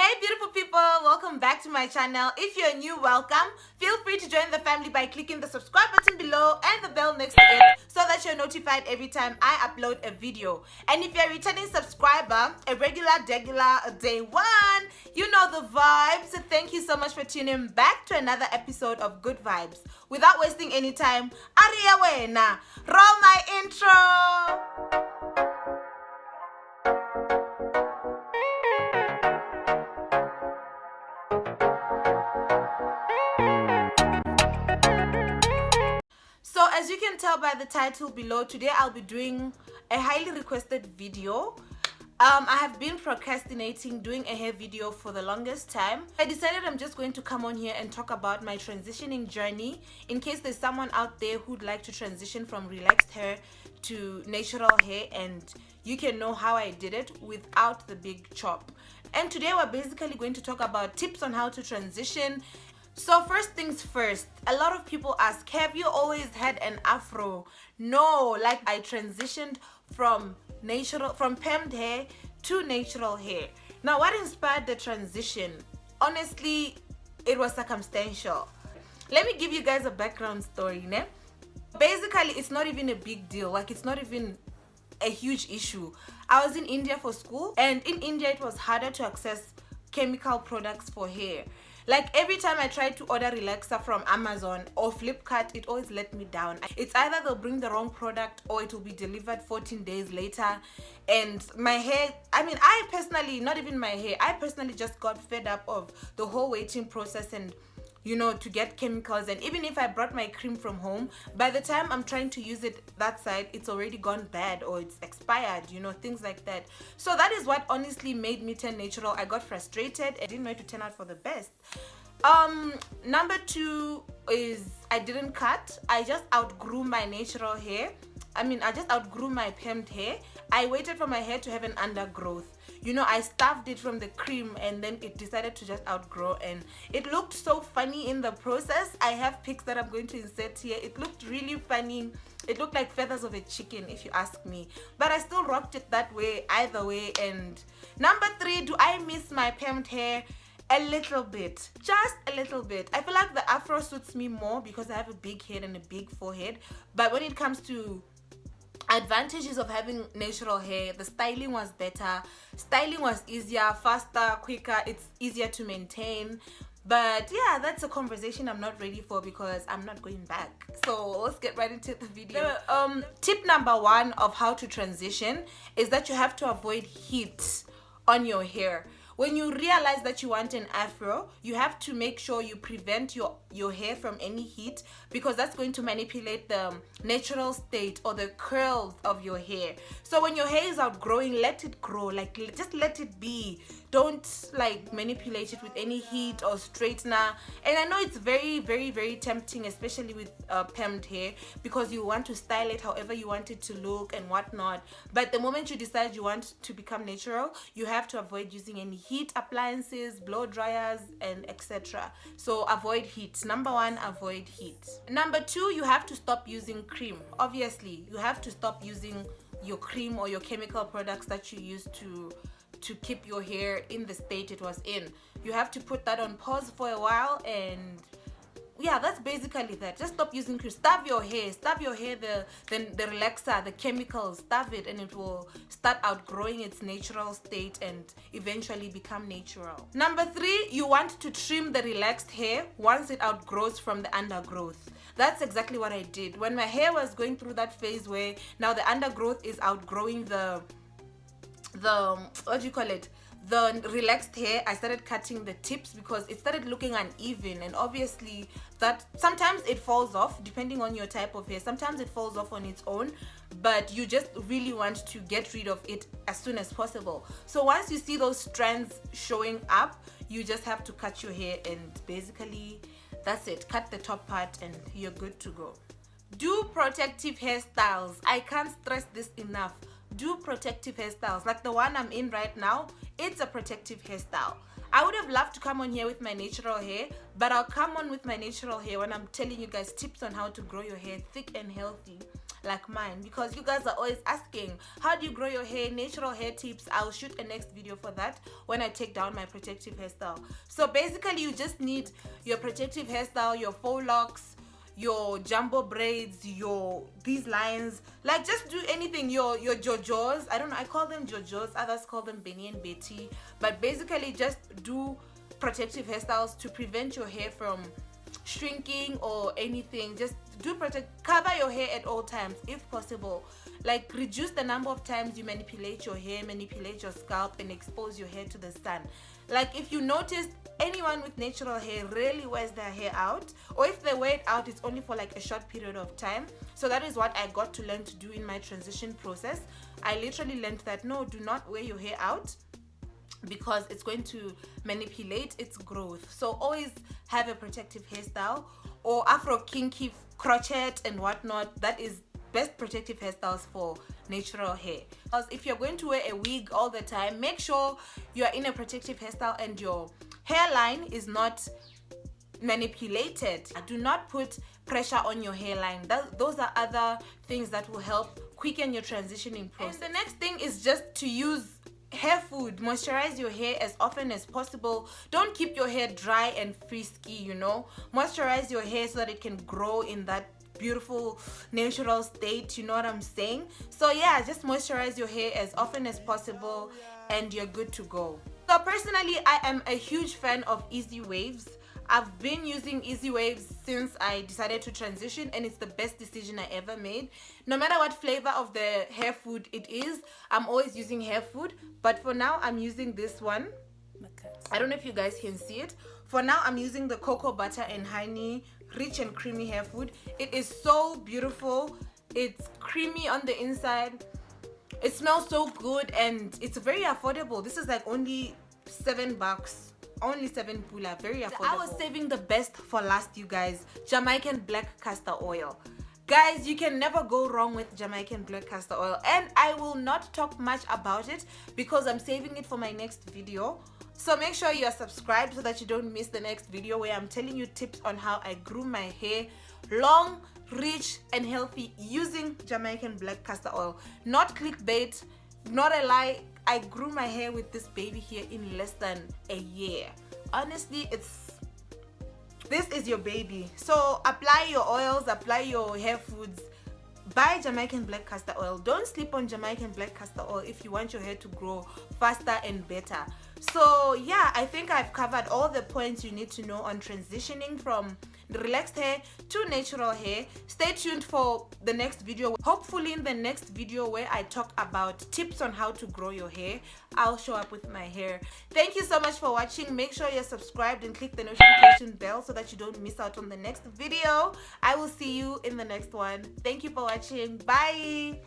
Hey beautiful people, welcome back to my channel. If you're new, welcome. Feel free to join the family by clicking the subscribe button below and the bell next to it so that you're notified every time I upload a video. And if you're a returning subscriber, a regular day one, you know the vibes. So thank you so much for tuning back to another episode of Good Vibes. Without wasting any time, Aria Wena, roll my intro. So as you can tell by the title below, today I'll be doing a highly requested video. I have been procrastinating doing a hair video for the longest time. I decided I'm just going to come on here and talk about my transitioning journey in case there's someone out there who'd like to transition from relaxed hair to natural hair, and you can know how I did it without the big chop. And today we're basically going to talk about tips on how to transition. So first things first, a lot of people ask, have you always had an afro? No, like I transitioned from permed hair to natural hair. Now what inspired the transition? Honestly, it was circumstantial. Let me give you guys a background story, né? Basically, it's not even a big deal. Like, it's not even a huge issue. I was in India for school, and in India it was harder to access chemical products for hair. Like every time I tried to order relaxer from Amazon or Flipkart, it always let me down. It's either they'll bring the wrong product or it will be delivered 14 days later. And my hair, I personally, not even my hair, I personally just got fed up of the whole waiting process and, you know, to get chemicals. And even if I brought my cream from home, by the time I'm trying to use it that side, it's already gone bad or it's expired, you know, things like that. So that is what honestly made me turn natural. I got frustrated. I didn't know it to turn out for the best. Number two is I didn't cut. I just outgrew my natural hair. I just outgrew my permed hair. I waited for my hair to have an undergrowth. You know, I stuffed it from the cream and then it decided to just outgrow, and it looked so funny in the process. I have pics that I'm going to insert here. It looked really funny. It looked like feathers of a chicken, if you ask me. But I still rocked it that way, either way. And number three, do I miss my permed hair? A little bit, just a little bit. I feel like the afro suits me more because I have a big head and a big forehead. But when it comes to advantages of having natural hair, the styling was better. Styling was easier, faster, quicker. It's easier to maintain. But yeah, that's a conversation I'm not ready for because I'm not going back. So let's get right into the video. Tip number one of how to transition is that you have to avoid heat on your hair. When you realize that you want an afro, you have to make sure you prevent your hair from any heat, because that's going to manipulate the natural state or the curls of your hair. So when your hair is outgrowing, let it grow. Like, just let it be. Don't like manipulate it with any heat or straightener. And I know it's very, very, very tempting, especially with permed hair, because you want to style it however you want it to look and whatnot. But the moment you decide you want to become natural, you have to avoid using any heat appliances, blow dryers, and etc. So avoid heat. Number one, avoid heat. Number two, you have to stop using cream. Obviously, you have to stop using your cream or your chemical products that you use to keep your hair in the state it was in. You have to put that on pause for a while, and yeah, that's basically that. Just stop using cream. Starve your hair, the relaxer, the chemicals, starve it, and it will start outgrowing its natural state and eventually become natural. Number three, you want to trim the relaxed hair once it outgrows from the undergrowth. That's exactly what I did. When my hair was going through that phase where now the undergrowth is outgrowing the relaxed hair, I started cutting the tips because it started looking uneven, and obviously that sometimes it falls off depending on your type of hair. Sometimes it falls off on its own, but you just really want to get rid of it as soon as possible. So once you see those strands showing up, you just have to cut your hair, and basically that's it. Cut the top part and you're good to go. Do protective hairstyles. I can't stress this enough. Do protective hairstyles. Like the one I'm in right now, it's a protective hairstyle. I would have loved to come on here with my natural hair, but I'll come on with my natural hair when I'm telling you guys tips on how to grow your hair thick and healthy. like mine, because you guys are always asking, how do you grow your hair, natural hair tips. I'll shoot a next video for that when I take down my protective hairstyle. So basically you just need your protective hairstyle, your faux locks, your jumbo braids, these lines, like just do anything, your jojos. I don't know, I call them jojos, others call them Benny and Betty, but basically just do protective hairstyles to prevent your hair from shrinking or anything. Just cover your hair at all times if possible. Like reduce the number of times you manipulate your hair, manipulate your scalp, and expose your hair to the sun. Like if you notice, anyone with natural hair rarely wears their hair out, or if they wear it out, it's only for like a short period of time. So that is what I got to learn to do in my transition process. I literally learned that no, do not wear your hair out, because it's going to manipulate its growth. So always have a protective hairstyle, or afro kinky crochet and whatnot. That is best protective hairstyles for natural hair. Because if you're going to wear a wig all the time, make sure you're in a protective hairstyle and your hairline is not manipulated. Do not put pressure on your hairline. Those are other things that will help quicken your transitioning process. And the next thing is just to use hair food. Moisturize your hair as often as possible. Don't keep your hair dry and frisky, you know. Moisturize your hair so that it can grow in that beautiful natural state, you know what I'm saying? So yeah, just moisturize your hair as often as possible and you're good to go. So personally, I am a huge fan of Easy Waves. I've been using Easy Waves since I decided to transition, and it's the best decision I ever made. No matter what flavor of the hair food it is, I'm always using hair food, but for now I'm using this one. I don't know if you guys can see it. For now I'm using the cocoa butter and honey rich and creamy hair food. It is so beautiful. It's creamy on the inside. It smells so good, and it's very affordable. This is like only $7. Only 7 pula, very affordable. I was saving the best for last, you guys. Jamaican black castor oil. Guys, you can never go wrong with Jamaican black castor oil, and I will not talk much about it because I'm saving it for my next video. So make sure you are subscribed so that you don't miss the next video where I'm telling you tips on how I grew my hair long, rich, and healthy using Jamaican black castor oil. Not clickbait, not a lie. I grew my hair with this baby here in less than a year. Honestly, this is your baby. So apply your oils, apply your hair foods. Buy Jamaican black castor oil. Don't sleep on Jamaican black castor oil if you want your hair to grow faster and better. So yeah, I think I've covered all the points you need to know on transitioning from relaxed hair to natural hair. Stay tuned for the next video. Hopefully in the next video where I talk about tips on how to grow your hair, I'll show up with my hair. Thank you so much for watching. Make sure you're subscribed and click the notification bell so that you don't miss out on the next video. I will see you in the next one. Thank you for watching. Bye.